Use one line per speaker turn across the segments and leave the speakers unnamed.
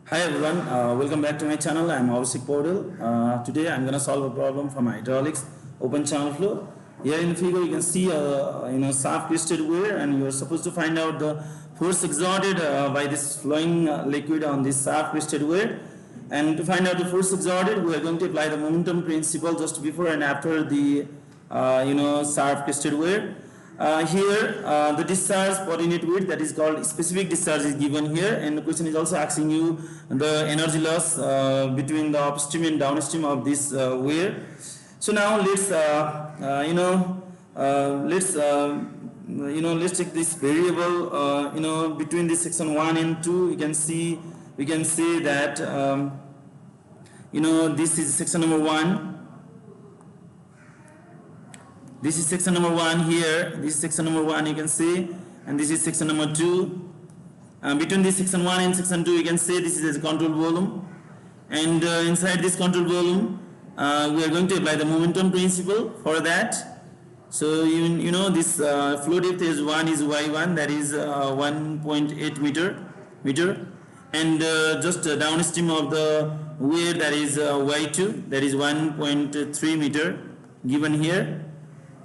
Hi everyone, welcome back to my channel. I'm Avasik Portal. Today I'm gonna solve a problem from hydraulics open channel flow. Here in the figure you can see a soft twisted weir, and you're supposed to find out the force exerted by this flowing liquid on this soft twisted weir. And to find out the force exerted, we are going to apply the momentum principle just before and after the soft twisted weir. Here the discharge per unit width, that is called specific discharge, is given here, and the question is also asking you the energy loss between the upstream and downstream of this weir. So now let's let's take this variable between this section 1 and 2. We can say that this is section number 1. This is section number 1 here. This is section number 1, you can see, and this is section number 2. Between this section 1 and section 2, you can say this is a control volume, and inside this control volume, we are going to apply the momentum principle for that. So this flow depth is y1, that is 1.8 meter, and just downstream of the weir, that is y2, that is 1.3 meter given here.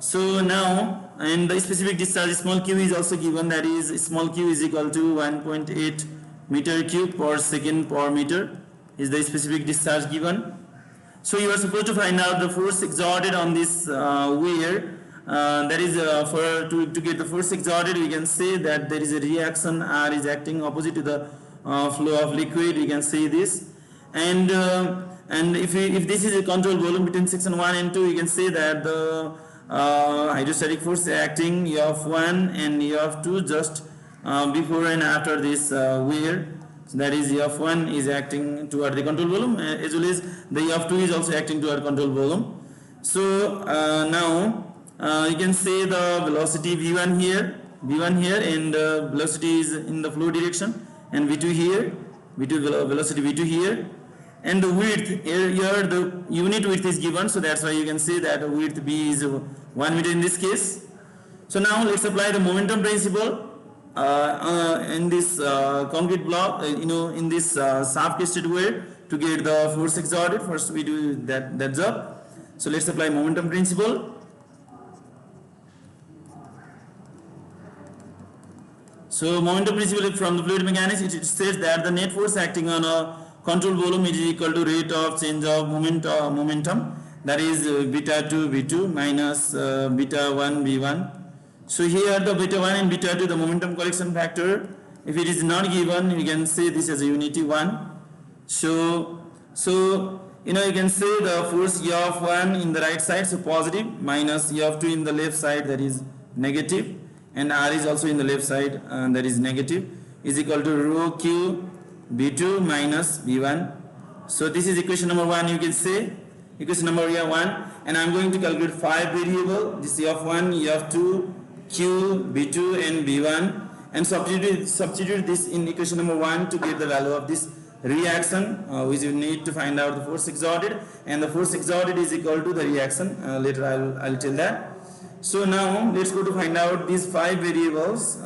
So now, and the specific discharge small q is also given, that is small q is equal to 1.8 meter cube per second per meter is the specific discharge given. So you are supposed to find out the force exerted on this weir. That is to get the force exerted, we can say that there is a reaction R is acting opposite to the flow of liquid. We can say this, and if this is a control volume between section 1 and 2, you can say that the hydrostatic force acting F1 and F2 just before and after this weir. So that is F1 is acting toward the control volume, as well as the F2 is also acting toward control volume. So now you can say the velocity V1 here, and velocity is in the flow direction, and V2 here, velocity V2 here. And the width here, the unit width is given, so that's why you can say that width B is 1 meter in this case. So now let's apply the momentum principle in this concrete block, in this soft twisted weir to get the force exerted. First we do that job. So let's apply momentum principle. So momentum principle from the fluid mechanics, it says that the net force acting on a control volume is equal to rate of change of momentum, that is beta 2 v2 minus beta 1 v1. So here the beta 1 and beta 2, the momentum correction factor, if it is not given, we can say this as a unity 1. So you can say the force F1 in the right side, so positive, minus F2 in the left side, that is negative, and R is also in the left side, that is negative, is equal to rho q B2 minus B1. So this is equation number 1, you can say, equation number 1, and I'm going to calculate 5 variable, this F1, F2, Q, B2 and B1, and substitute this in equation number 1 to get the value of this reaction, which you need to find out the force exerted, and the force exerted is equal to the reaction. Later I'll tell that. So now let's go to find out these 5 variables,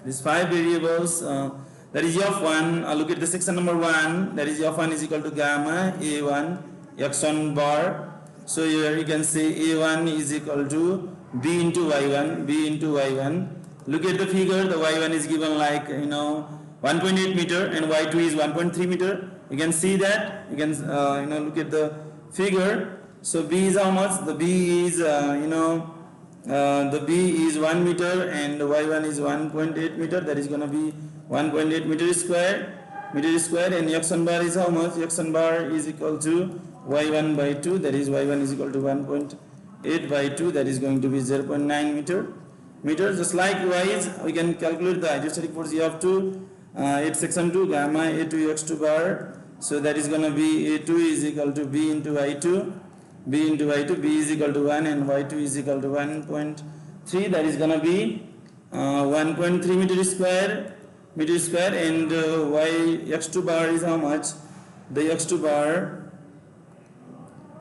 these 5 variables, that is F1, look at the section number 1, that is F1 is equal to gamma A1 x1 bar. So here you can say A1 is equal to B into Y1, Look at the figure, the Y1 is given like 1.8 meter and Y2 is 1.3 meter. You can see that, you can look at the figure. So B is how much? The B is the B is 1 meter and Y1 is 1.8 meter, that is going to be 1.8 meter square, and x1 bar is how much? x1 bar is equal to Y1 by 2, that is Y1 is equal to 1.8 by 2, that is going to be 0.9 meter. Just likewise, we can calculate the hydrostatic force F2 at section 2, gamma A2 x2 bar, so that is going to be A2 is equal to B into I2, B is equal to 1 and Y2 is equal to 1.3, that is going to be 1.3 meter square, and x2 bar is how much? The x2 bar,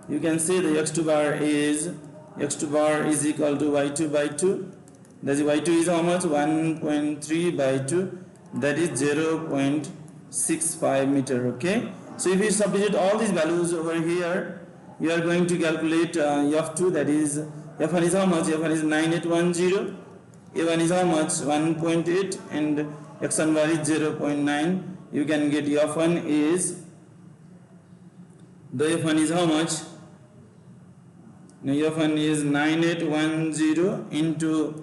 you can say the x2 bar is equal to y2 by 2, That is y2 is how much? 1.3 by 2, that is 0.65 meter. Okay, so if you substitute all these values over here, you are going to calculate f2, that is f1 is how much? F1 is 9810, a1 is how much? 1.8, and x1 bar is 0.9. You can get f1 is, the f1 is how much? Now f1 is 9810 into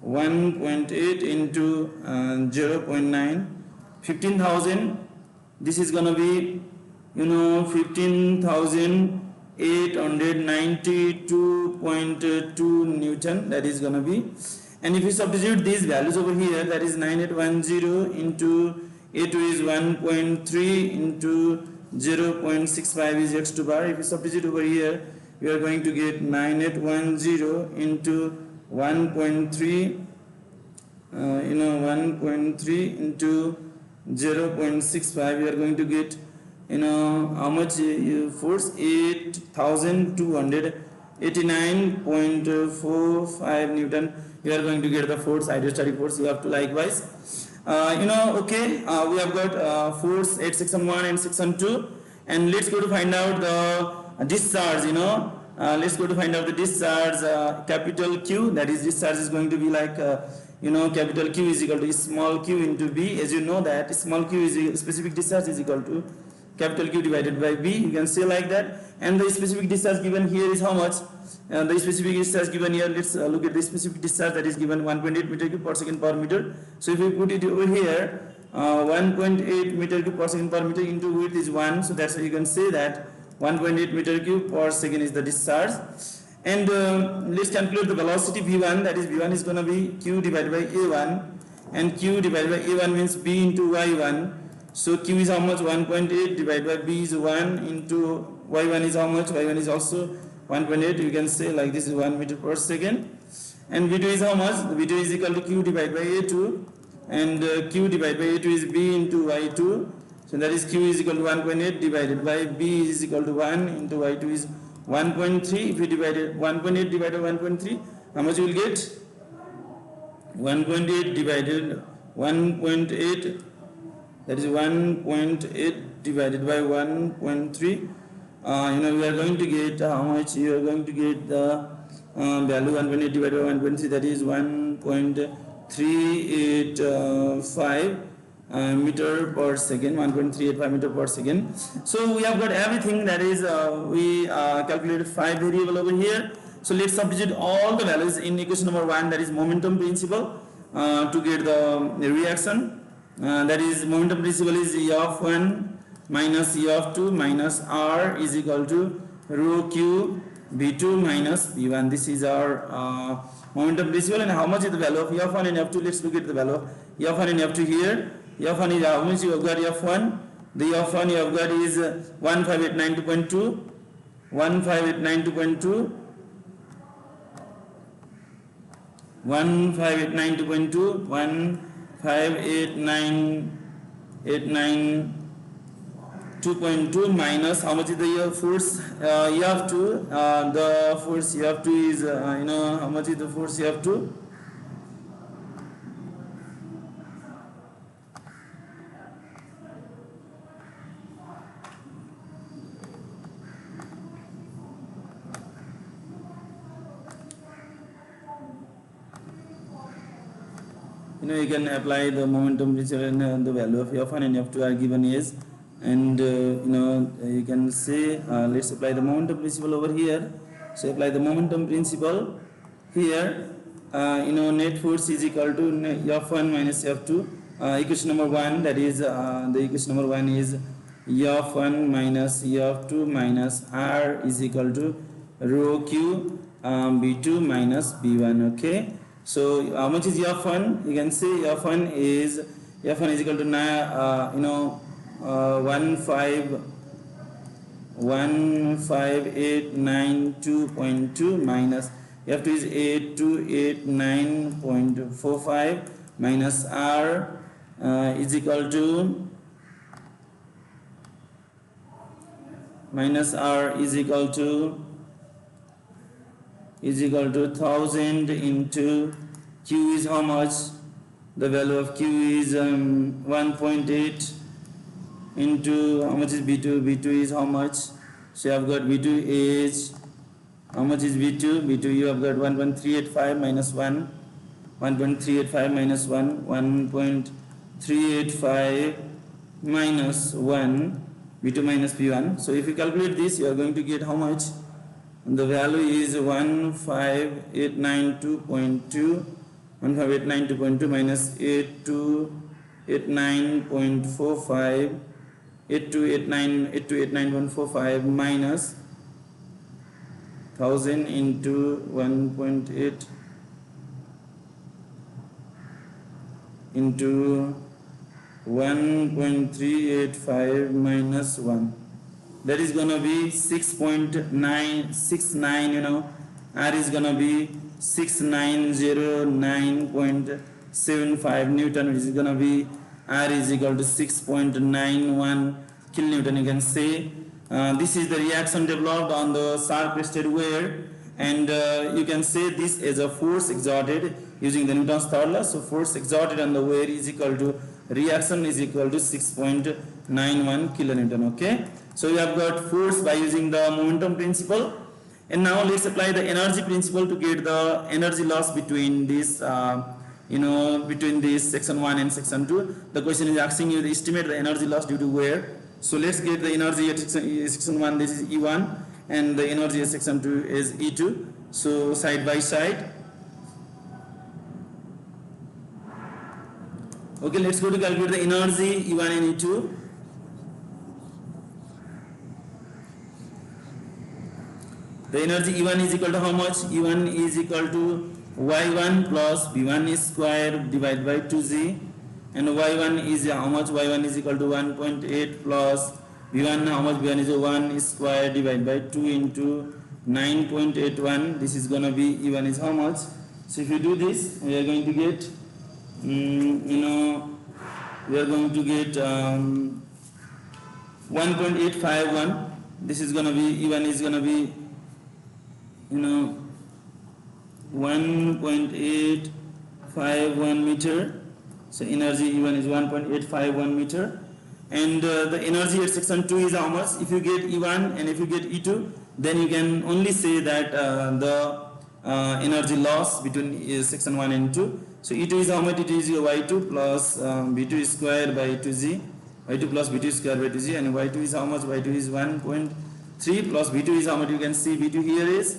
1.8 into 0.9, 15,000. This is gonna be, 15,892.2 Newton. That is gonna be. And if you substitute these values over here, that is 9810 into a2 is 1.3 into 0.65 is x2 bar. If you substitute over here, you are going to get 9810 into 1.3, 1.3 into 0.65. You are going to get, how much force? 8,289.45 Newton. You are going to get the force, hydrostatic force. You have to likewise. Okay, we have got force at section 1 and section 2, and let's go to find out the discharge. Let's go to find out the discharge, capital Q. That is, discharge is going to be like, capital Q is equal to small q into B. As you know that small q is specific discharge is equal to capital Q divided by B. You can say like that. And the specific discharge given here is how much? The specific discharge given here, let's look at the specific discharge that is given 1.8 meter cube per second per meter. So if we put it over here, 1.8 meter cube per second per meter into width is 1. So that's why you can say that 1.8 meter cube per second is the discharge. And let's calculate the velocity v1. That is, v1 is going to be q divided by a1, and q divided by a1 means b into y1. So q is how much? 1.8 divided by b is 1 into y1 is how much? Y1 is also 1.8. You can say like this is 1 meter per second. And v2 is how much? V2 is equal to q divided by a2, and q divided by a2 is b into y2. So that is q is equal to 1.8 divided by b is equal to 1 into y2 is 1.3. If you divide 1.8 divided by 1.3, how much you will get? 1.8 divided 1.8, that is 1.8 divided by 1.3. We are going to get how much? You are going to get the value 1.8 divided by 1.3, that is 1.385 meter per second, 1.385 meter per second. So we have got everything, that is we calculated 5 variable over here. So let's substitute all the values in equation number 1, that is momentum principle, to get the reaction. That is, momentum principle is E of 1 minus E of 2 minus R is equal to rho Q B2 minus B1. This is our momentum principle. And how much is the value of E of 1 and F2? Let's look at the value of E of 1 and F2 here. E of 1 is how much you have got? E of 1. The E of 1 you have got is 15,892.2, 15,892.2, 15,892.2, 15,892.2 minus how much is the force E of 2? The force E of 2 is how much is the force E of 2? You can apply the momentum principle, and the value of F1 and F2 are given as, and you can say let's apply the momentum principle over here. So apply the momentum principle here. Net force is equal to F1 minus F2. Equation number 1, that is the equation number 1 is F1 minus F2 minus R is equal to rho Q B2 minus B1. Okay. So how much is F1? You can say F1 is equal to 15,892.2 minus F2 is 8,289.45 minus R is equal to 1000 into Q is how much? the value of Q is 1.8 into how much is B2? B2 is how much? So you have got B2 is how much is B2? B2 you have got 1.385 minus 1, 1.385 minus 1, 1.385 minus 1, B2 minus P1. So if you calculate this, you are going to get how much? The value is 15892.2, 15892.2 minus 8289.45, 8289.45 minus 1000 into 1.8 into 1.385 minus 1, that is gonna be 6.969, you know, R is gonna be 6909.75 Newton, which is gonna be R is equal to 6.91 kilonewton. You can say this is the reaction developed on the sharp crested wave, and you can say this is a force exerted using the Newton's third law. So force exerted on the wave is equal to reaction is equal to 6.91 kilonewton. Okay, so we have got force by using the momentum principle, and now let's apply the energy principle to get the energy loss between this between this section 1 and section 2. The question is asking you to estimate the energy loss due to wear. So let's get the energy at section 1, this is E1, and the energy at section 2 is E2. So side by side. Okay, let's go to calculate the energy E1 and E2. The energy E1 is equal to how much? E1 is equal to Y1 plus B1 square divided by 2G, and Y1 is how much? Y1 is equal to 1.8 plus B1, how much? B1 is 1 square divided by 2 into 9.81. This is going to be E1 is how much? So if you do this, we are going to get we are going to get 1.851. This is going to be E1 is going to be 1.851 meter. So energy E1 is 1.851 meter, and the energy at section 2 is how much? If you get E1 and if you get E2, then you can only say that the energy loss between section 1 and 2. So E2 is how much? It is Y2 plus B2 square by 2G, Y2 plus B2 square by 2G, and Y2 is how much? Y2 is 1.3 plus B2 is how much? You can see B2 here is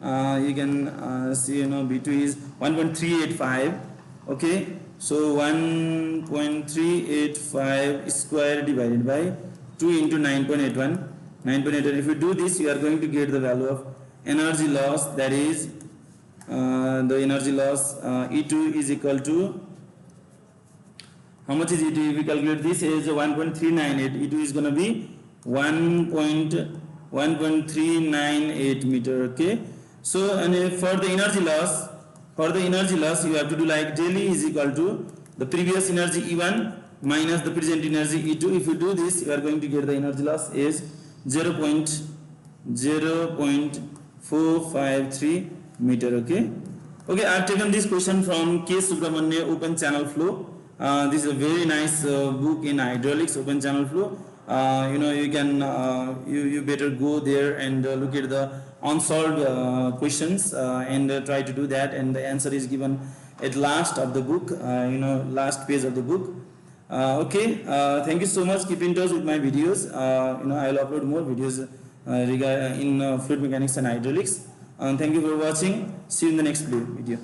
you can see B2 is 1.385. okay, so 1.385 square divided by 2 into 9.81. If you do this, you are going to get the value of energy loss, that is the energy loss E2 is equal to how much is E2? If we calculate this is 1.398, E2 is going to be 1.398 meter. Okay, so and for the energy loss, you have to do like del E is equal to the previous energy E1 minus the present energy E2. If you do this, you are going to get the energy loss is 0.453 meter. Okay, I have taken this question from K. Subramanya, Open Channel Flow. This is a very nice book in hydraulics, Open Channel Flow. You can you better go there and look at the unsolved questions and try to do that, and the answer is given at last of the book, last page of the book. Thank you so much. Keep in touch with my videos. I will upload more videos in fluid mechanics and hydraulics. Thank you for watching. See you in the next video.